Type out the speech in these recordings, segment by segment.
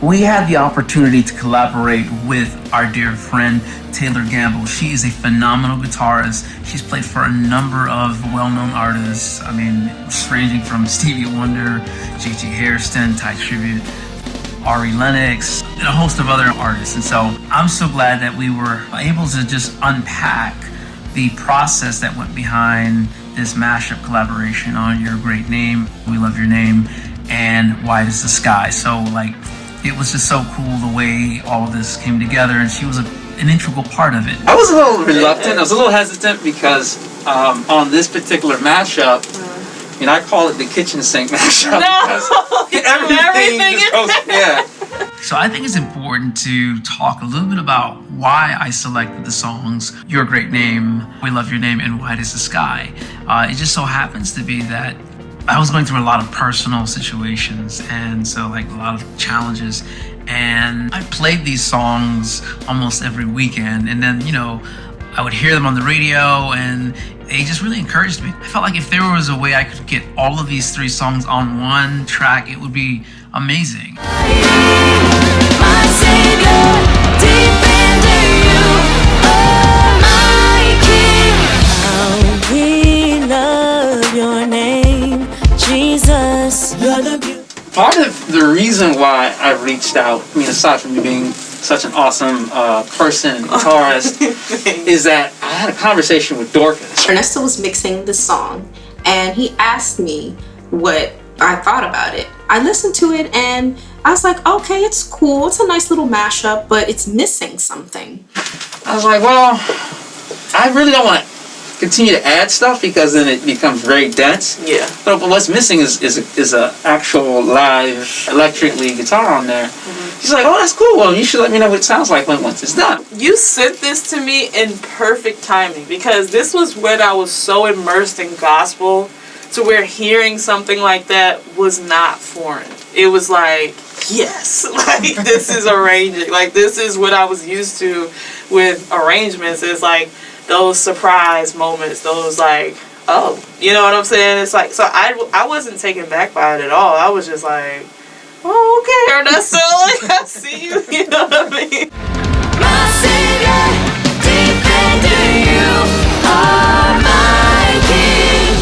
We had the opportunity to collaborate with our dear friend Taylor Gamble. She is a phenomenal guitarist. She's played for a number of well-known artists. I mean, ranging from Stevie Wonder, J.J. Hairston, Ty Tribute, Ari Lennox, and a host of other artists. And so I'm so glad that we were able to just unpack the process that went behind this mashup collaboration on Your Great Name, We Love Your Name, and Wide as the Sky. So it was just so cool the way all of this came together, and she was an integral part of it. I was a little reluctant, I was a little hesitant because on this particular mashup, I call it the kitchen sink mashup. No, everything just goes, yeah. So I think it's important to talk a little bit about why I selected the songs Your Great Name, We Love Your Name, and Wide as the Sky. It just so happens to be that I was going through a lot of personal situations, and so a lot of challenges. And I played these songs almost every weekend, and then, I would hear them on the radio, and they just really encouraged me. I felt like if there was a way I could get all of these 3 songs on one track, it would be amazing. My Savior, defender, you are my King. How we love your name, Jesus. You're the beauty. Part of the reason why I reached out, aside from you being such an awesome person and guitarist, is that I had a conversation with Dorcas. Ernesto was mixing the song, and he asked me what I thought about it. I listened to it, and I was like, okay, it's cool. It's a nice little mashup, but it's missing something. I was like, well, I really don't want to continue to add stuff because then it becomes very dense. Yeah. But what's missing is a actual live electric lead guitar on there. Mm-hmm. She's like, oh, that's cool. Well, you should let me know what it sounds like once it's done. You sent this to me in perfect timing because this was when I was so immersed in gospel to where hearing something like that was not foreign. It was like, yes, this is arranging. This is what I was used to with arrangements. It's like those surprise moments, those oh, you know what I'm saying? It's like, so I wasn't taken back by it at all. I was just like, oh, okay, Ernesto, I see you, you know what I mean? My Savior, defender, you are my King.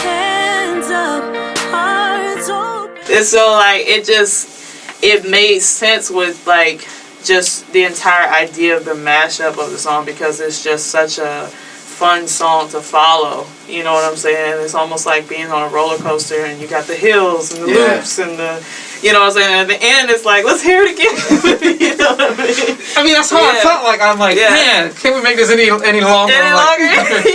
Hands up, hearts open. And so it made sense with just the entire idea of the mashup of the song because it's just such a fun song to follow. You know what I'm saying? It's almost like being on a roller coaster and you got the hills and the loops and the, you know what I'm saying? And at the end it's like, let's hear it again. You know what I mean? That's how I felt like. I'm like, man, can't we make this any longer? Any longer?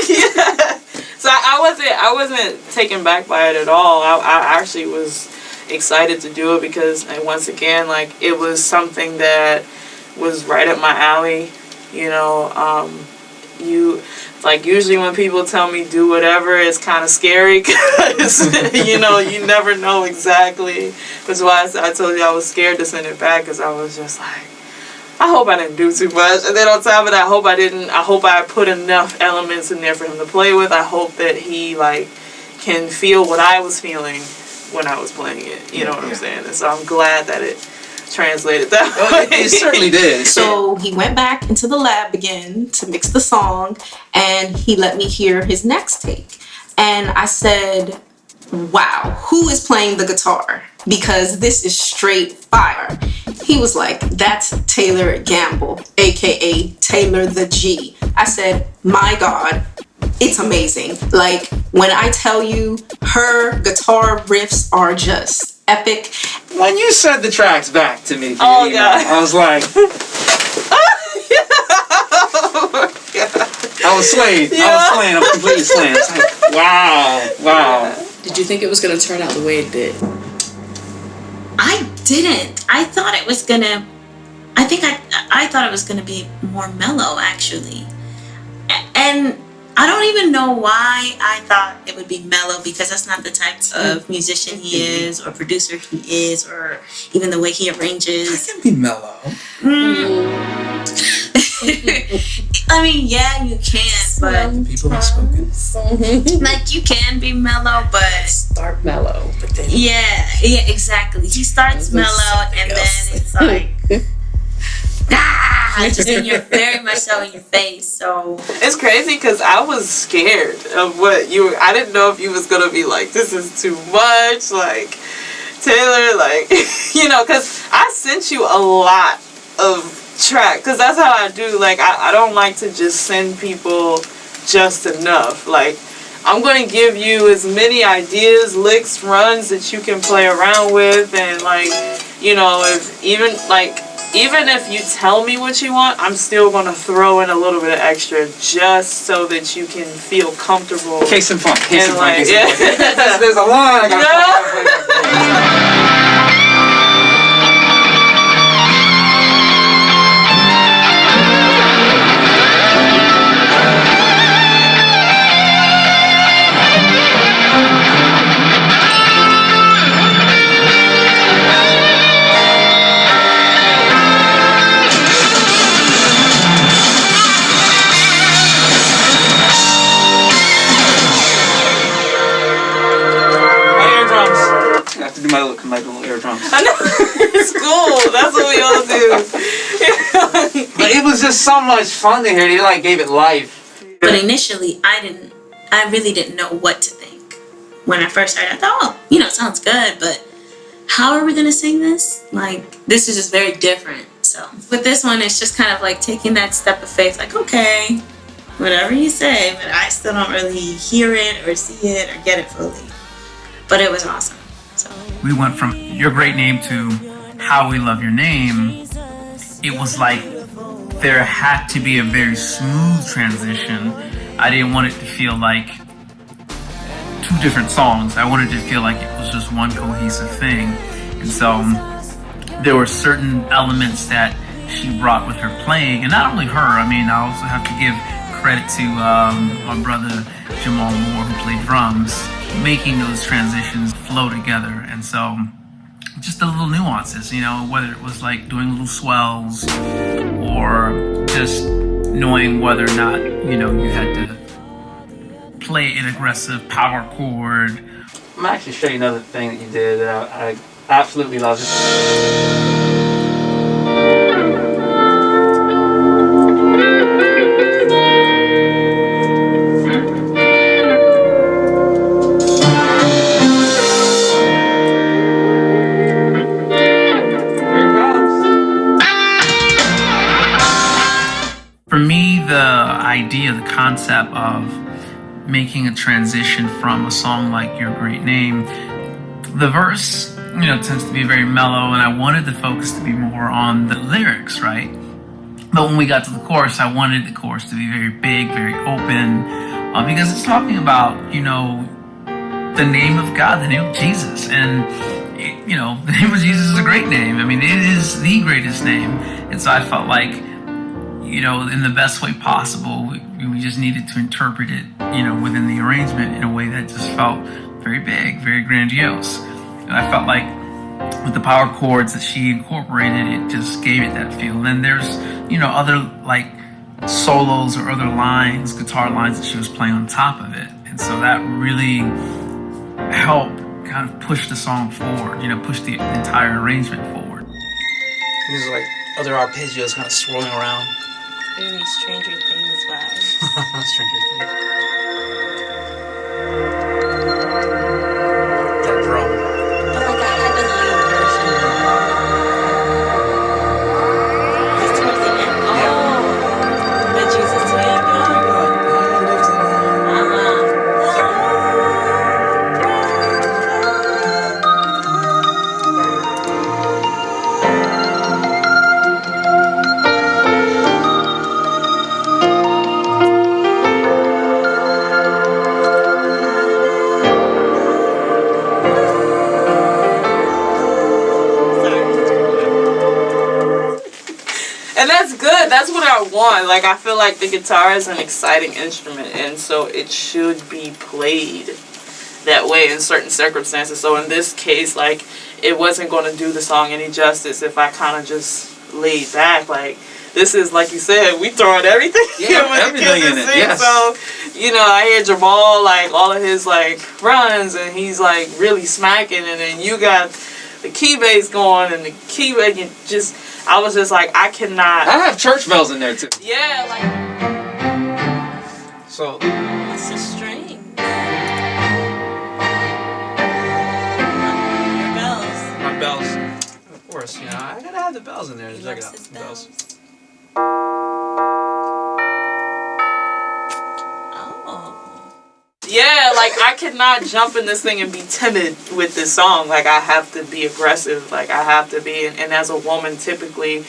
Yeah. So I wasn't taken back by it at all. I actually was excited to do it because once again, it was something that was right up my alley. Usually when people tell me do whatever, it's kind of scary because you never know exactly. That's why I told you I was scared to send it back because I was just like, I hope I didn't do too much. And then on top of it, I hope I put enough elements in there for him to play with. I hope that he can feel what I was feeling when I was playing it. You know what I'm saying? And so I'm glad that it translated that way. It certainly did. So he went back into the lab again to mix the song, and he let me hear his next take. And I said, wow, who is playing the guitar? Because this is straight fire. He was like, that's Taylor Gamble, aka Taylor the G. I said, my God, it's amazing. When I tell you, her guitar riffs are just epic. When you sent the tracks back to me, God. I was like, I was swayed. Yeah. I was swaying. I'm completely swaying. It's like, wow. Did you think it was going to turn out the way it did? I didn't. I thought it was gonna. I thought it was gonna be more mellow, actually. And I don't even know why I thought it would be mellow, because that's not the type of musician he is, or producer he is, or even the way he arranges. It can be mellow. I mean, yeah, you can, but People have spoken. like you can be mellow, but Start mellow, but then yeah, exactly. He starts There's mellow, something and else. then it's like just in your very much so in your face. So It's crazy because I was scared of what you were. I didn't know if you was gonna be like, this is too much, like Taylor, like because I sent you a lot of track, because that's how I do. Like I don't like to just send people just enough. Like I'm gonna give you as many ideas, licks, runs that you can play around with, and like if even if you tell me what you want, I'm still gonna throw in a little bit of extra just so that you can feel comfortable. Case in point. Case in And point. like, Case in point. yeah. There's a line I gotta play. I have to do my little air drums. I know. It's cool. That's what we all do. But it was just so much fun to hear. They like gave it life. but initially I really didn't know what to think. When I first started, I thought, oh, it sounds good, but how are we gonna sing this? Like, this is just very different. So with this one, it's just kind of like taking that step of faith, like, okay, whatever you say, but I still don't really hear it or see it or get it fully. But it was awesome. So We went from Your Great Name to How We Love Your Name. It was like there had to be a very smooth transition. I didn't want it to feel like two different songs. I wanted it to feel like it was just one cohesive thing. And so there were certain elements that she brought with her playing, and not only her, I mean, I also have to give credit to my brother Jamal Moore, who played drums, making those transitions flow together. And so just the little nuances, whether it was like doing little swells or just knowing whether or not, you had to play an aggressive power chord. I'm gonna actually show you another thing that you did that I absolutely love. For me, the idea, the concept of making a transition from a song like Your Great Name, the verse, tends to be very mellow, and I wanted the focus to be more on the lyrics, right? But when we got to the chorus, I wanted the chorus to be very big, very open, because it's talking about, the name of God, the name of Jesus. And, the name of Jesus is a great name. I mean, it is the greatest name. And so I felt like, in the best way possible, we just needed to interpret it, within the arrangement in a way that just felt very big, very grandiose. And I felt like with the power chords that she incorporated, it just gave it that feel. And then there's, other like solos or other lines, guitar lines that she was playing on top of it. And so that really helped kind of push the song forward, push the entire arrangement forward. These are like other arpeggios kind of swirling around. Any Stranger Things vibes. Stranger Things. That drum. but like a heavenly version. This towards the end. Oh, the Jesus to the end. And that's good. That's what I want. Like, I feel like the guitar is an exciting instrument, and so it should be played that way in certain circumstances. So in this case, like, it wasn't going to do the song any justice if I kind of just laid back. Like, this is, like you said, we throwing everything. Yeah, when everything kids in it, sing. yes. So, you know, I hear Jamal, like, all of his, like, runs, and he's, like, really smacking, and then you got the key bass going, and the key bass, you just, I was just like, I cannot. I have church bells in there too. Yeah, like. So It's a string. Your bells. my bells, of course, you know, I gotta have the bells in there to He check it loves out. his The bells. bells. Oh. Yeah, like I cannot jump in this thing and be timid with this song. Like I have to be aggressive. Like I have to be, and as a woman, typically,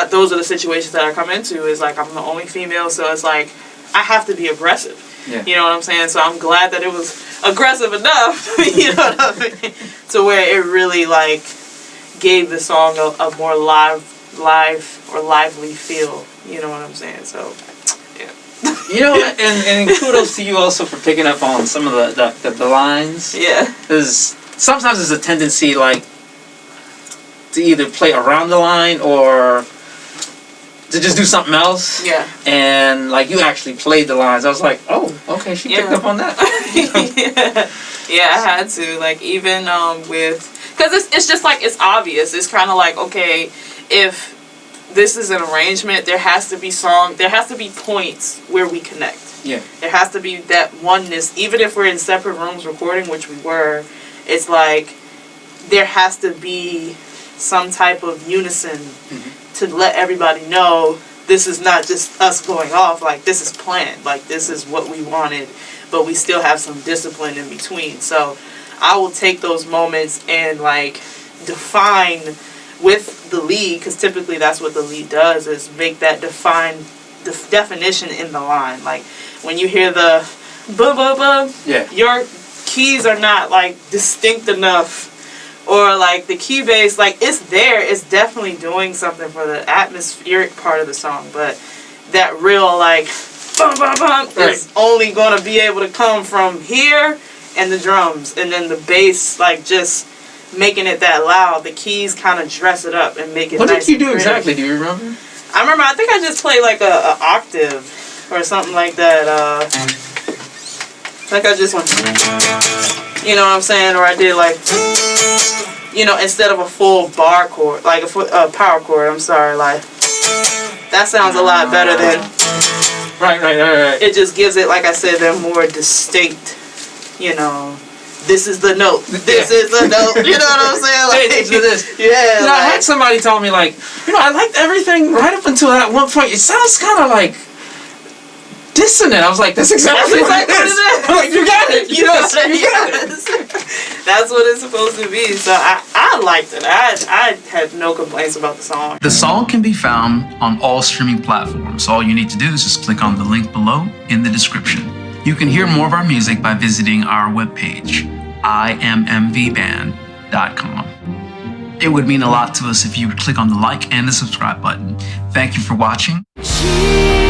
those are the situations that I come into. Is like I'm the only female, so it's like I have to be aggressive. Yeah. You know what I'm saying? So I'm glad that it was aggressive enough. You know what I mean? To where it really like gave the song a more lively feel. You know what I'm saying? So. You know, and kudos to you also for picking up on some of the lines. Yeah. Because sometimes there's a tendency, like, to either play around the line or to just do something else. Yeah. And, like, you actually played the lines. I was like, oh, okay, she picked up on that. Yeah, I had to. Like, even with... Because it's just, like, it's obvious. It's kind of like, okay, if... this is an arrangement, there has to be points where we connect. Yeah. There has to be that oneness, even if we're in separate rooms recording, which we were, it's like there has to be some type of unison to let everybody know this is not just us going off, like this is planned, like this is what we wanted, but we still have some discipline in between. So I will take those moments and like define with the lead, because typically that's what the lead does, is make that definition in the line. Like when you hear the ba ba ba, Yeah. your keys are not like distinct enough, or like the key bass, like it's there, it's definitely doing something for the atmospheric part of the song, but that real like bum bum bum is only going to be able to come from here and the drums, and then the bass like just making it that loud. The keys kind of dress it up and make it What nice did you and do pretty. exactly? Do you remember? I think I just played like a octave or something like that. Like I just went, you know what I'm saying? Or I did like, you know, instead of a full bar chord, like a power chord, I'm sorry, like, that sounds a lot better than, Right. it just gives it, like I said, that more distinct, you know, this is the note. This is the note. You know what I'm saying? Like, Pay attention to this. Yeah. You know, I like- had somebody tell me, like, you know, I liked everything right up until that one point. It sounds kind of like dissonant. I was like, that's exactly what it is. I'm like, you got it. You got it. That's what it's supposed to be. So I liked it. I had no complaints about the song. The song can be found on all streaming platforms. All you need to do is just click on the link below in the description. You can hear more of our music by visiting our webpage, immvband.com. It would mean a lot to us if you would click on the like and the subscribe button. Thank you for watching. She